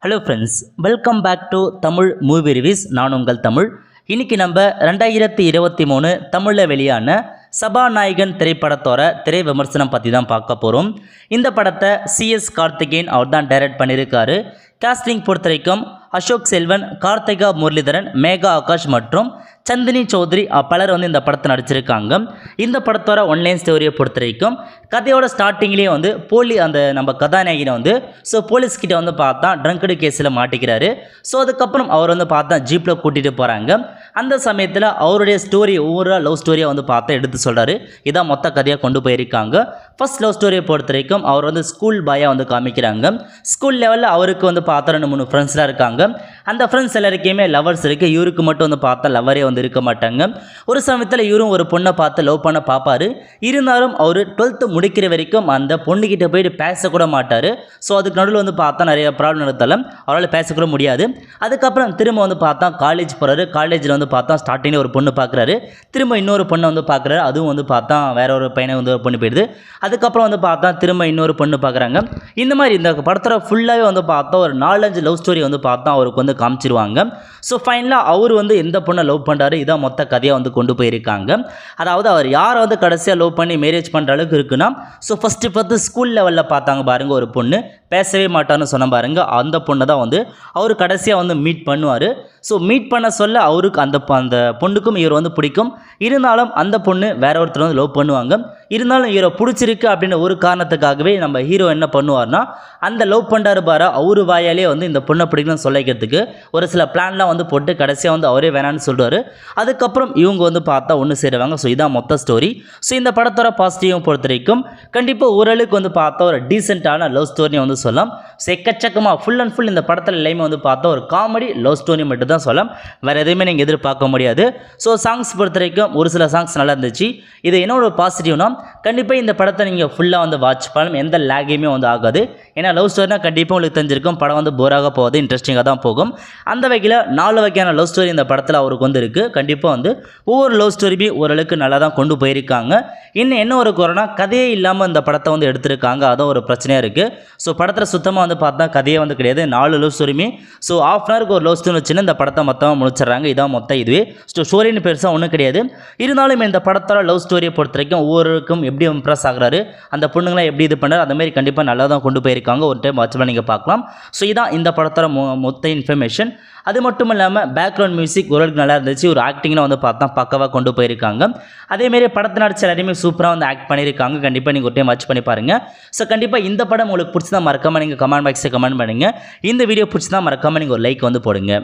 Hello friends, welcome back to Tamil movie reviews. நான் உங்கள் தமிழ். இன்றைக்கி நம்ம 2023 தமிழில் வெளியான சபாநாயகன் திரைப்படத்தோட திரை விமர்சனம் பற்றி தான் பார்க்க போகிறோம். இந்த படத்தை சிஎஸ் கார்த்திகேயன் அவர் தான் டைரக்ட் பண்ணியிருக்காரு. காஸ்டிங் பொறுத்த வரைக்கும் அசோக் செல்வன், கார்த்திகா முரளிதரன், மேகா ஆகாஷ் மற்றும் சந்தினி சௌத்ரி பலர் வந்து இந்த படத்தை நடிச்சிருக்காங்க. இந்த படத்தோட ஒன்லைன் ஸ்டோரியை பொறுத்த வரைக்கும் கதையோட ஸ்டார்டிங்லேயே வந்து நம்ம கதாநாயகனை வந்து போலீஸ்கிட்ட வந்து பார்த்தா ட்ரங்கடு கேஸில் மாட்டிக்கிறாரு. அதுக்கப்புறம் அவர் வந்து பார்த்தா ஜீப்பில் கூட்டிகிட்டு போகிறாங்க. அந்த சமயத்தில் அவருடைய ஸ்டோரி ஒவ்வொரு லவ் ஸ்டோரியை வந்து பார்த்தா எடுத்து சொல்கிறாரு. இதான் மொத்த கதையாக கொண்டு போயிருக்காங்க. ஃபர்ஸ்ட் லவ் ஸ்டோரியை பொறுத்த வரைக்கும் அவர் வந்து ஸ்கூல் பாயாக வந்து காமிக்கிறாங்க. ஸ்கூல் லெவலில் அவருக்கு வந்து பார்த்தா 2-3 ஃப்ரெண்ட்ஸ்லாம் இருக்காங்க. அந்த ஃப்ரெண்ட்ஸ் எல்லாருக்குமே லவர்ஸ் இருக்குது. இவருக்கு மட்டும் வந்து பார்த்தா லவரே வந்து இருக்க மாட்டாங்க. ஒரு சமயத்தில் இவரும் ஒரு பொண்ணை பார்த்து லவ் பண்ண பார்ப்பாரு. இருந்தாலும் அவர் 12th முடிக்கிற வரைக்கும் அந்த பொண்ணுக்கிட்ட போயிட்டு பேசக்கூட மாட்டார். அதுக்கு நடுவில் வந்து பார்த்தா நிறைய ப்ராப்ளம் நடத்தாலும் அவரால் பேசக்கூட முடியாது. அதுக்கப்புறம் திரும்ப வந்து பார்த்தா காலேஜ் போகிறாரு. காலேஜில் வந்து பார்த்தா ஸ்டார்டிங்கில் ஒரு பொண்ணு பார்க்குறாரு. திரும்ப இன்னொரு பொண்ணை வந்து பார்க்குறாரு. அதுவும் வந்து பார்த்தா வேற ஒரு பையனை வந்து பொண்ணு போயிடுது. அதுக்கப்புறம் வந்து பார்த்தா திரும்ப இன்னொரு பொண்ணு பார்க்குறாங்க. இந்த மாதிரி இந்த படத்தில் ஃபுல்லாகவே வந்து பார்த்தா ஒரு 4-5 லவ் ஸ்டோரி வந்து பார்த்தா அவருக்கு வந்து காமிச்சிருவாங்க. ஃபைனலாக அவர் வந்து எந்த பொண்ணை லவ் பண்ணுறாரு, இதான் மொத்த கதையாக வந்து கொண்டு போயிருக்காங்க. அதாவது அவர் யாரை வந்து கடைசியாக லவ் பண்ணி மேரேஜ் பண்ணுற அளவுக்கு இருக்குன்னா ஃபஸ்ட்டு ஸ்கூல் லெவலில் பார்த்தாங்க பாருங்க, ஒரு பொண்ணு பேசவே மாட்டான்னு சொன்ன பாருங்க, அந்த பொண்ணை தான் வந்து அவர் கடைசியாக வந்து மீட் பண்ணுவார். மீட் பண்ண சொல்ல அவருக்கு அந்த பொண்ணுக்கும் இவர் வந்து பிடிக்கும். இருந்தாலும் அந்த பொண்ணு வேற ஒருத்தர் வந்து லவ் பண்ணுவாங்க. இருந்தாலும் இவரை பிடிச்சிருக்கு அப்படின்ற ஒரு காரணத்துக்காகவே நம்ம ஹீரோ என்ன பண்ணுவார்னா, அந்த லவ் பண்ணுறாரு பாரு அவர் வாயாலே வந்து இந்த பொண்ணை பிடிக்கணும்னு சொல்லிக்கிறதுக்கு ஒரு சில பிளான்லாம் வந்து போட்டு கடைசியாக வந்து அவரே வேணான்னு சொல்லுவார். அதுக்கப்புறம் இவங்க வந்து பார்த்தா ஒன்று சேருவாங்க. இதான் மொத்த ஸ்டோரி. இந்த படத்தோட பாசிட்டிவும் பொறுத்த வரைக்கும் கண்டிப்பாக ஓரளவுக்கு வந்து பார்த்தா ஒரு டீசெண்டான லவ் ஸ்டோரியை வந்து சொல்லலாம். எக்கச்சக்கமாக ஃபுல் அண்ட் ஃபுல் இந்த படத்தில் எல்லாமே வந்து பார்த்தா ஒரு காமெடி லவ் ஸ்டோரி மட்டும் தான் சொல்லலாம். வேறு எதுவுமே நீங்கள் எதிர்பார்க்க முடியாது. சாங்ஸ் பொறுத்த வரைக்கும் ஒரு சில சாங்ஸ் நல்லா இருந்துச்சு. இது என்னோட பாசிட்டிவ்னா கண்டிப்பாக இந்த படத்தை நீங்கள் ஃபுல்லாக வந்து வாட்ச் பண்ணலாம். எந்த லேகையுமே வந்து ஆகாது. ஏன்னா லவ் ஸ்டோரினா கண்டிப்பாக உங்களுக்கு தெரிஞ்சிருக்கும், படம் வந்து போராக போகாது, இன்ட்ரெஸ்டிங்காக தான் போகும். அந்த வகையில் 4 வகையான லவ் ஸ்டோரி இந்த படத்தில் அவருக்கு வந்து இருக்குது. கண்டிப்பாக வந்து ஒவ்வொரு லவ் ஸ்டோரியுமே ஓரளவுக்கு நல்லா தான் கொண்டு போயிருக்காங்க. இன்னும் என்ன ஒரு குறைனா கதையே இல்லாமல் இந்த படத்தை வந்து எடுத்திருக்காங்க. அதுவும் ஒரு பிரச்சனையாக இருக்குது. படத்தில் சுத்தமாக வந்து பார்த்தா கதையே வந்து கிடையாது. 4 லவ் ஸ்டோரியுமே ½ அன் ஹவருக்கு ஒரு லவ் ஸ்டோரி வச்சுன்னு இந்த படத்தை மொத்தமாக முடிச்சிடறாங்க. இதான் மொத்தம் இதுவே. ஸ்டோரின்னு பெருசாக ஒன்றும் கிடையாது. இருந்தாலும் இந்த படத்தோட லவ் ஸ்டோரியை பொறுத்த வரைக்கும் ஒவ்வொருக்கும் எப்படி இம்ப்ரெஸ் ஆகுறாரு, அந்த பொண்ணுங்களாம் எப்படி இது பண்ணுறாரு, அந்த மாதிரி கண்டிப்பாக நல்லா தான் கொண்டு போயிருக்காங்க. ஒரு டைம் வாட்ச் பண்ணி நீங்கள் பார்க்கலாம். இதான் இந்த படத்தோட மொத்த இன்ஃபர்மேஷன். அது மட்டும் இல்லாமல் பேக்ரவுண்ட் மியூசிக் ஓரளவுக்கு நல்லா இருந்துச்சு. ஒரு ஆக்டிங்லாம் வந்து பார்த்தா பக்கவாக கொண்டு போயிருக்காங்க. அதேமாரி படத்தை நடிச்ச எல்லாருமே சூப்பராக வந்து ஆக்ட் பண்ணியிருக்காங்க. கண்டிப்பாக நீங்கள் ஒரு டைம் வாட்ச் பண்ணி பாருங்கள். கண்டிப்பாக இந்த படம் உங்களுக்கு பிடிச்சதா மறக்காமல் நீங்கள் கமெண்ட் பாக்ஸில் கமெண்ட் பண்ணுங்கள். இந்த வீடியோ பிடிச்சதா மறக்காமல் நீங்கள் ஒரு லைக் வந்து போடுங்க.